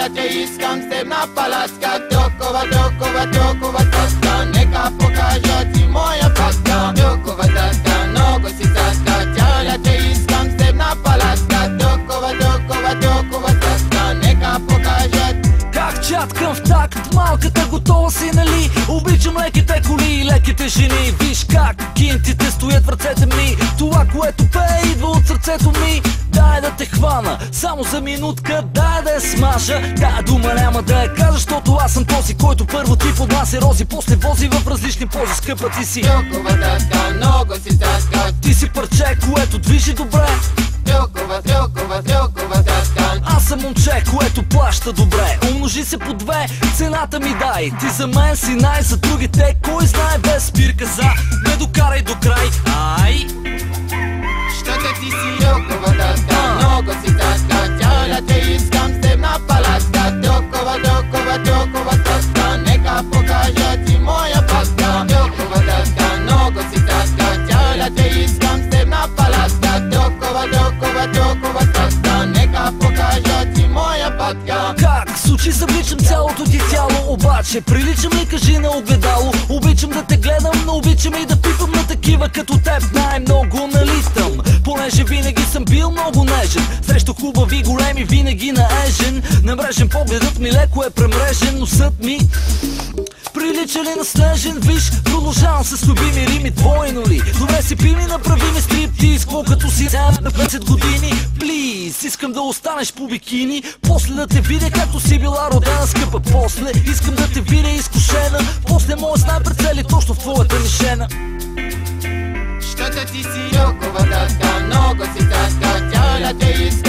Тя те искам с теб на палатка. Толкова, толкова, толкова сладка. Нека покажа ти моя паска. Толкова сладка, много си сладка. Тя те искам с теб на палатка. Толкова, толкова, толкова сладка. Нека покажа. Как чаткам в такт, малката готова си, нали? Обичам леките коли и леките жени. Виж как кинтите стоят в ръцете ми. Това, което пее, идва от сърцето ми. Дай да те хвана, само за минутка, дай да я смажа. Тая дума няма да я кажа, защото аз съм този, който първо ти поднася рози, после вози в различни пози. Скъпа ти си толкова сладка, много си сладка. Ти си парче, което движи добре. Толкова, толкова, толкова сладка. Аз съм момче, което плаща добре. Умножи се по две, цената ми дай. Ти за мен си най, за другите кой знае. Без спирка за, не докарай до край. Ай! Щото ти си толкова сладка, много си сладка. Тя те искам с теб на палатка. Толкова, толкова, толкова сладка. Нека покажа ти моя паска. Толкова сладка, много си сладка. Тя те искам с теб на палатка. Толкова, толкова, толкова сладка. Нека покажа ти моя паска. Как с очи събличам цялото ти тяло, обаче приличам ли, кажи на огледало. Обичам да те гледам, но обичам и да пипам на такива като теб. Най-много налитам, понеже винаги съм бил много нежен. Срещу хубави големи винаги наежен. Намрежен погледът ми леко е премрежен. Носът ми прилича ли на снежен? Виж, продължавам с любими рими, двойно ли? Добре си пи ми, направи ми стриптиз, колкото си на 50 години. Плиз, искам да останеш по бикини. После да те видя както си била родена, скъпа. После искам да те видя изкушена. После моя знай прецели точно в твоята мишена. Щото ти си толкова сладка, много си сладка. Тя те иска